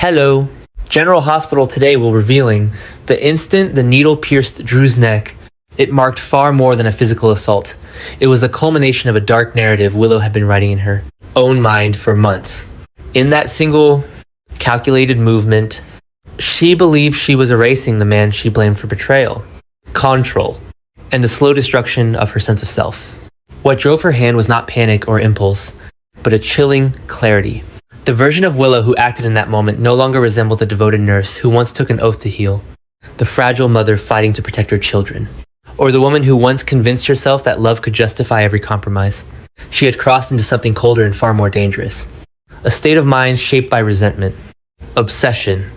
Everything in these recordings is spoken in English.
Hello. General Hospital today will revealing the instant the needle pierced Drew's neck, it marked far more than a physical assault. It was the culmination of a dark narrative Willow had been writing in her own mind for months. In that single, calculated movement, she believed she was erasing the man she blamed for betrayal, control, and the slow destruction of her sense of self. What drove her hand was not panic or impulse, but a chilling clarity. The version of Willow who acted in that moment no longer resembled the devoted nurse who once took an oath to heal, the fragile mother fighting to protect her children, or the woman who once convinced herself that love could justify every compromise. She had crossed into something colder and far more dangerous, a state of mind shaped by resentment, obsession,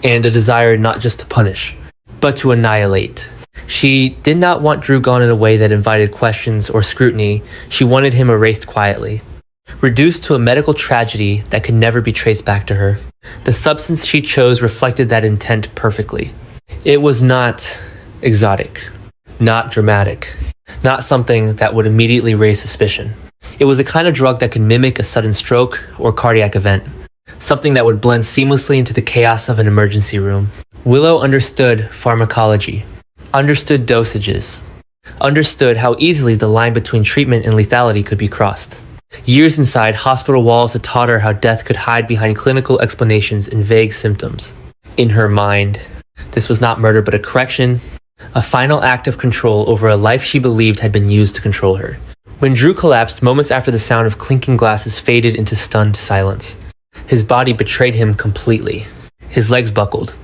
and a desire not just to punish, but to annihilate. She did not want Drew gone in a way that invited questions or scrutiny. She wanted him erased quietly, reduced to a medical tragedy that could never be traced back to her. The substance she chose reflected that intent perfectly. It was not exotic, not dramatic, not something that would immediately raise suspicion. It was the kind of drug that could mimic a sudden stroke or cardiac event, something that would blend seamlessly into the chaos of an emergency room. Willow understood pharmacology, understood dosages, understood how easily the line between treatment and lethality could be crossed. Years inside hospital walls had taught her how death could hide behind clinical explanations and vague symptoms. In her mind, this was not murder but a correction, a final act of control over a life she believed had been used to control her. When Drew collapsed moments after the sound of clinking glasses faded into stunned silence, his body betrayed him completely. His legs buckled,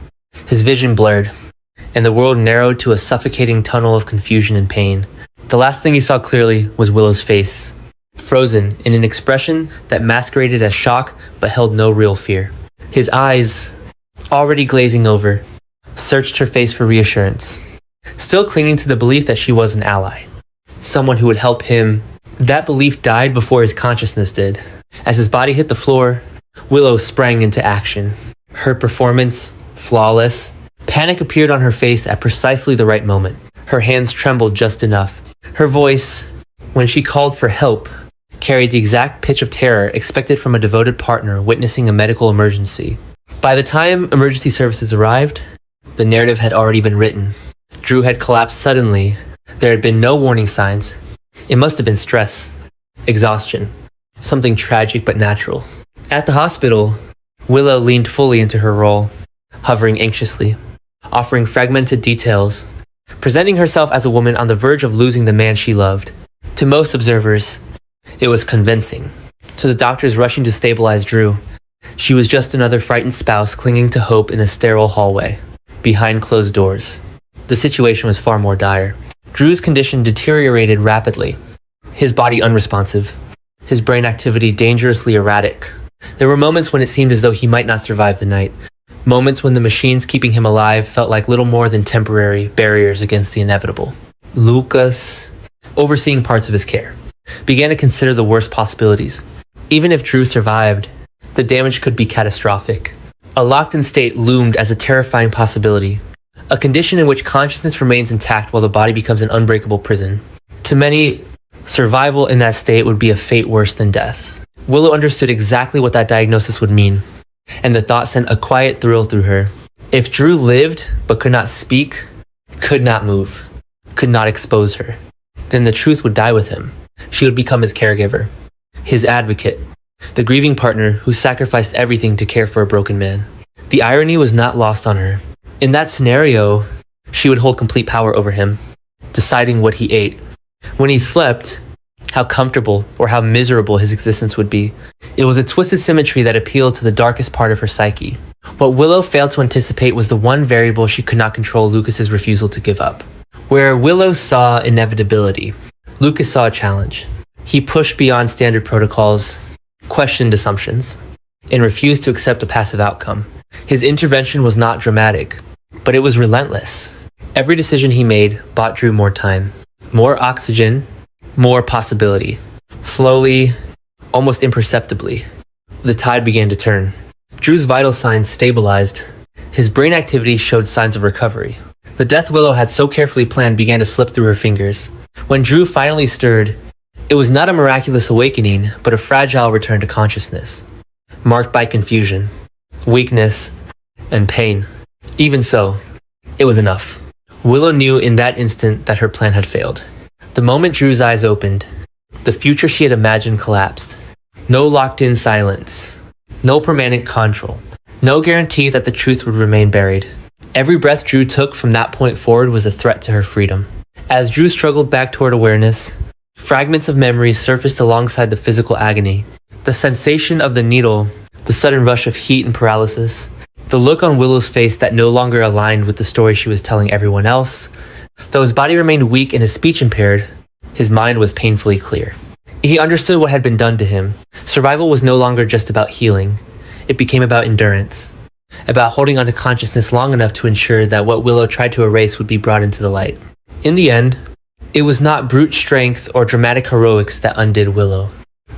his vision blurred, and the world narrowed to a suffocating tunnel of confusion and pain. The last thing he saw clearly was Willow's face, frozen in an expression that masqueraded as shock but held no real fear. His eyes, already glazing over, searched her face for reassurance, still clinging to the belief that she was an ally, someone who would help him. That belief died before his consciousness did. As his body hit the floor, Willow sprang into action. Her performance, flawless. Panic appeared on her face at precisely the right moment. Her hands trembled just enough. Her voice, when she called for help, carried the exact pitch of terror expected from a devoted partner witnessing a medical emergency. By the time emergency services arrived, the narrative had already been written. Drew had collapsed suddenly. There had been no warning signs. It must have been stress, exhaustion, something tragic but natural. At the hospital, Willow leaned fully into her role, hovering anxiously, offering fragmented details, presenting herself as a woman on the verge of losing the man she loved. To most observers, it was convincing. To the doctors rushing to stabilize Drew, she was just another frightened spouse clinging to hope in a sterile hallway, behind closed doors. The situation was far more dire. Drew's condition deteriorated rapidly, his body unresponsive, his brain activity dangerously erratic. There were moments when it seemed as though he might not survive the night, moments when the machines keeping him alive felt like little more than temporary barriers against the inevitable. Lucas, overseeing parts of his care, began to consider the worst possibilities. Even if Drew survived, the damage could be catastrophic. A locked-in state loomed as a terrifying possibility, a condition in which consciousness remains intact while the body becomes an unbreakable prison. To many, survival in that state would be a fate worse than death. Willow understood exactly what that diagnosis would mean, and the thought sent a quiet thrill through her. If Drew lived but could not speak, could not move, could not expose her, then the truth would die with him. She would become his caregiver, his advocate, the grieving partner who sacrificed everything to care for a broken man. The irony was not lost on her. In that scenario, she would hold complete power over him, deciding what he ate, when he slept, how comfortable or how miserable his existence would be. It was a twisted symmetry that appealed to the darkest part of her psyche. What Willow failed to anticipate was the one variable she could not control: Lucas's refusal to give up. Where Willow saw inevitability, Lucas saw a challenge. He pushed beyond standard protocols, questioned assumptions, and refused to accept a passive outcome. His intervention was not dramatic, but it was relentless. Every decision he made bought Drew more time, more oxygen, more possibility. Slowly, almost imperceptibly, the tide began to turn. Drew's vital signs stabilized. His brain activity showed signs of recovery. The death Willow had so carefully planned began to slip through her fingers. When Drew finally stirred, it was not a miraculous awakening, but a fragile return to consciousness, marked by confusion, weakness, and pain. Even so, it was enough. Willow knew in that instant that her plan had failed. The moment Drew's eyes opened, the future she had imagined collapsed. No locked-in silence. No permanent control. No guarantee that the truth would remain buried. Every breath Drew took from that point forward was a threat to her freedom. As Drew struggled back toward awareness, fragments of memories surfaced alongside the physical agony. The sensation of the needle, the sudden rush of heat and paralysis, the look on Willow's face that no longer aligned with the story she was telling everyone else. Though his body remained weak and his speech impaired, his mind was painfully clear. He understood what had been done to him. Survival was no longer just about healing. It became about endurance. About holding onto consciousness long enough to ensure that what Willow tried to erase would be brought into the light. In the end, it was not brute strength or dramatic heroics that undid Willow,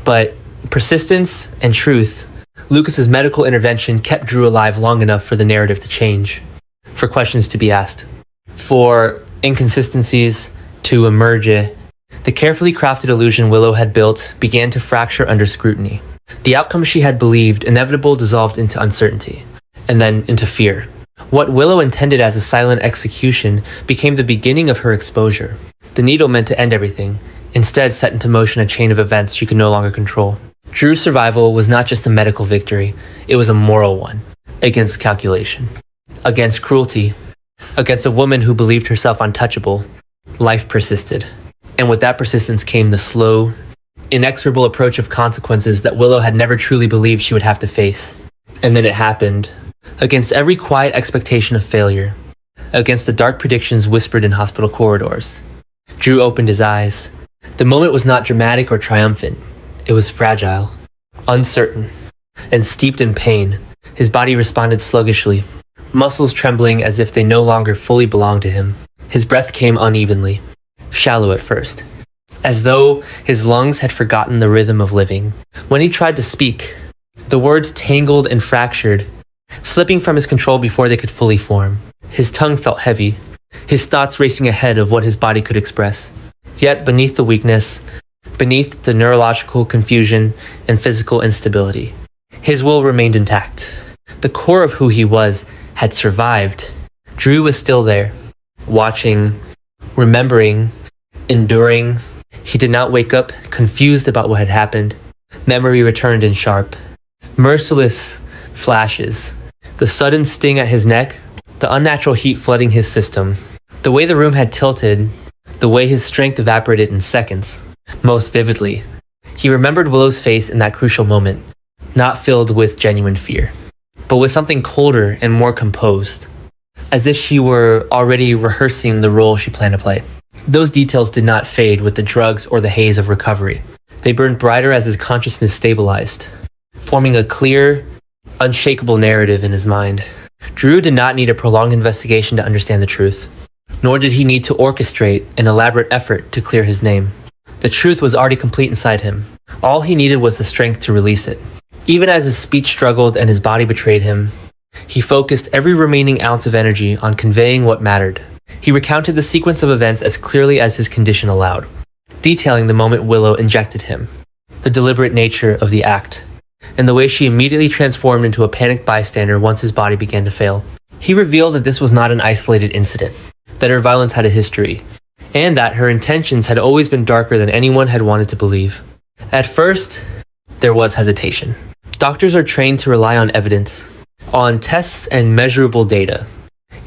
but persistence and truth. Lucas's medical intervention kept Drew alive long enough for the narrative to change, for questions to be asked, for inconsistencies to emerge. The carefully crafted illusion Willow had built began to fracture under scrutiny. The outcome she had believed inevitable dissolved into uncertainty, and then into fear. What Willow intended as a silent execution became the beginning of her exposure. The needle meant to end everything, instead set into motion a chain of events she could no longer control. Drew's survival was not just a medical victory, it was a moral one, against calculation, against cruelty, against a woman who believed herself untouchable. Life persisted, and with that persistence came the slow, inexorable approach of consequences that Willow had never truly believed she would have to face. And then it happened, against every quiet expectation of failure, against the dark predictions whispered in hospital corridors. Drew opened his eyes. The moment was not dramatic or triumphant. It was fragile, uncertain, and steeped in pain. His body responded sluggishly, muscles trembling as if they no longer fully belonged to him. His breath came unevenly, shallow at first, as though his lungs had forgotten the rhythm of living. When he tried to speak, the words tangled and fractured, slipping from his control before they could fully form. His tongue felt heavy, his thoughts racing ahead of what his body could express. Yet beneath the weakness, beneath the neurological confusion and physical instability, his will remained intact. The core of who he was had survived. Drew was still there, watching, remembering, enduring. He did not wake up confused about what had happened. Memory returned in sharp, merciless flashes. The sudden sting at his neck, the unnatural heat flooding his system, the way the room had tilted, the way his strength evaporated in seconds. Most vividly, he remembered Willow's face in that crucial moment, not filled with genuine fear, but with something colder and more composed, as if she were already rehearsing the role she planned to play. Those details did not fade with the drugs or the haze of recovery. They burned brighter as his consciousness stabilized, forming a clear, unshakable narrative in his mind. Drew did not need a prolonged investigation to understand the truth, nor did he need to orchestrate an elaborate effort to clear his name. The truth was already complete inside him. All he needed was the strength to release it. Even as his speech struggled and his body betrayed him, he focused every remaining ounce of energy on conveying what mattered. He recounted the sequence of events as clearly as his condition allowed, detailing the moment Willow injected him, the deliberate nature of the act, and the way she immediately transformed into a panicked bystander once his body began to fail. He revealed that this was not an isolated incident, that her violence had a history, and that her intentions had always been darker than anyone had wanted to believe. At first, there was hesitation. Doctors are trained to rely on evidence, on tests and measurable data,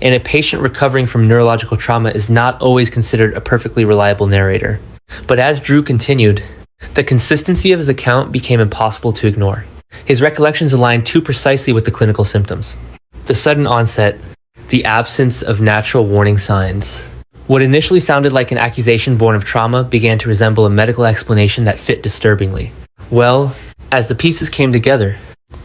and a patient recovering from neurological trauma is not always considered a perfectly reliable narrator. But as Drew continued, the consistency of his account became impossible to ignore. His recollections aligned too precisely with the clinical symptoms. The sudden onset, the absence of natural warning signs. What initially sounded like an accusation born of trauma began to resemble a medical explanation that fit disturbingly. Well, as the pieces came together,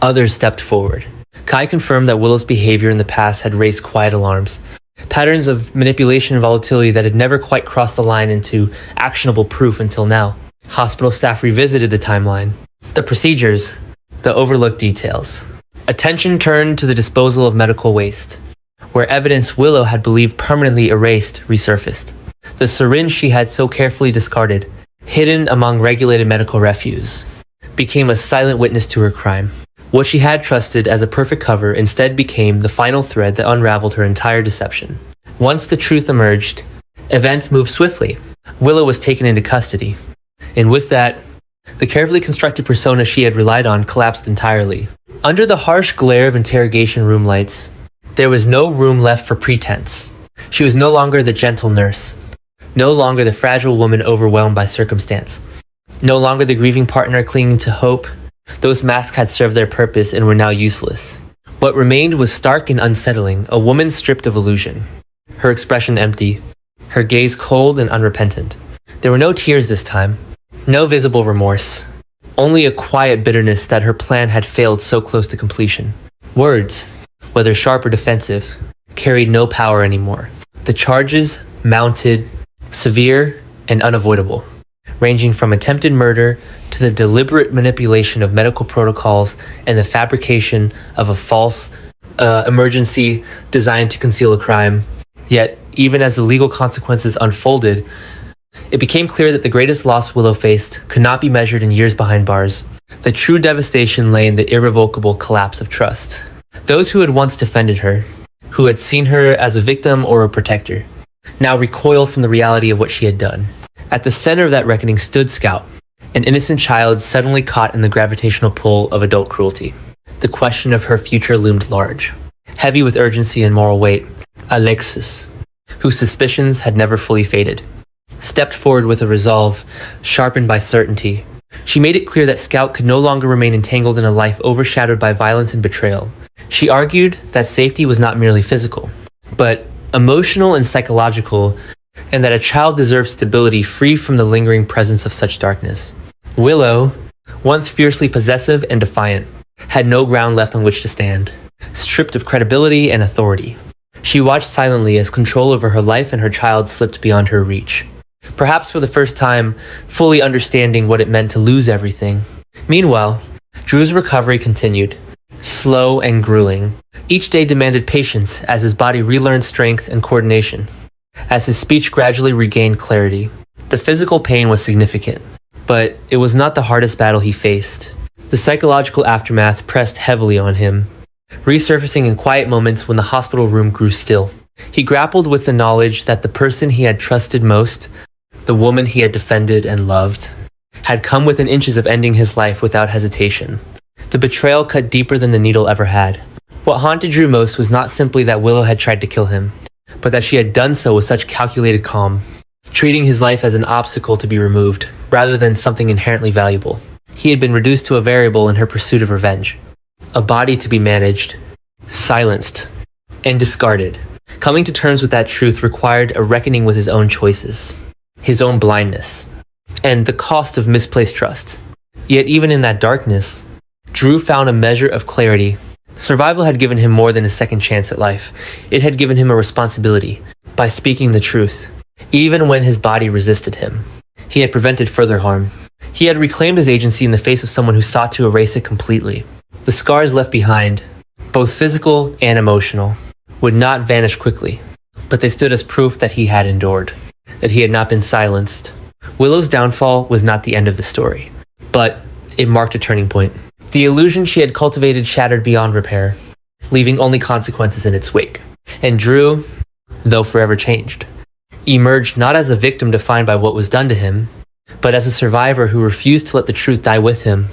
others stepped forward. Kai confirmed that Willow's behavior in the past had raised quiet alarms, patterns of manipulation and volatility that had never quite crossed the line into actionable proof until now. Hospital staff revisited the timeline, the procedures, the overlooked details. Attention turned to the disposal of medical waste, where evidence Willow had believed permanently erased resurfaced. The syringe she had so carefully discarded, hidden among regulated medical refuse, became a silent witness to her crime. What she had trusted as a perfect cover instead became the final thread that unraveled her entire deception. Once the truth emerged, events moved swiftly. Willow was taken into custody. And with that, the carefully constructed persona she had relied on collapsed entirely. Under the harsh glare of interrogation room lights, there was no room left for pretense. She was no longer the gentle nurse, no longer the fragile woman overwhelmed by circumstance, no longer the grieving partner clinging to hope. Those masks had served their purpose and were now useless. What remained was stark and unsettling, a woman stripped of illusion, her expression empty, her gaze cold and unrepentant. There were no tears this time, no visible remorse, only a quiet bitterness that her plan had failed so close to completion. Words, whether sharp or defensive, carried no power anymore. The charges mounted, severe and unavoidable, ranging from attempted murder to the deliberate manipulation of medical protocols and the fabrication of a false emergency designed to conceal a crime. Yet, even as the legal consequences unfolded, it became clear that the greatest loss Willow faced could not be measured in years behind bars. The true devastation lay in the irrevocable collapse of trust. Those who had once defended her, who had seen her as a victim or a protector, now recoiled from the reality of what she had done. At the center of that reckoning stood Scout, an innocent child suddenly caught in the gravitational pull of adult cruelty. The question of her future loomed large, heavy with urgency and moral weight. Alexis, whose suspicions had never fully faded, stepped forward with a resolve sharpened by certainty. She made it clear that Scout could no longer remain entangled in a life overshadowed by violence and betrayal. She argued that safety was not merely physical, but emotional and psychological, and that a child deserved stability free from the lingering presence of such darkness. Willow, once fiercely possessive and defiant, had no ground left on which to stand, stripped of credibility and authority. She watched silently as control over her life and her child slipped beyond her reach, perhaps for the first time fully understanding what it meant to lose everything. Meanwhile, Drew's recovery continued, slow and grueling. Each day demanded patience as his body relearned strength and coordination, as his speech gradually regained clarity. The physical pain was significant, but it was not the hardest battle he faced. The psychological aftermath pressed heavily on him, resurfacing in quiet moments when the hospital room grew still. He grappled with the knowledge that the person he had trusted most, the woman he had defended and loved, had come within inches of ending his life without hesitation. The betrayal cut deeper than the needle ever had. What haunted Drew most was not simply that Willow had tried to kill him, but that she had done so with such calculated calm, treating his life as an obstacle to be removed, rather than something inherently valuable. He had been reduced to a variable in her pursuit of revenge, a body to be managed, silenced, and discarded. Coming to terms with that truth required a reckoning with his own choices, his own blindness, and the cost of misplaced trust. Yet even in that darkness, Drew found a measure of clarity. Survival had given him more than a second chance at life. It had given him a responsibility. By speaking the truth, even when his body resisted him, he had prevented further harm. He had reclaimed his agency in the face of someone who sought to erase it completely. The scars left behind, both physical and emotional, would not vanish quickly, but they stood as proof that he had endured, that he had not been silenced. Willow's downfall was not the end of the story, but it marked a turning point. The illusion she had cultivated shattered beyond repair, leaving only consequences in its wake. And Drew, though forever changed, emerged not as a victim defined by what was done to him, but as a survivor who refused to let the truth die with him.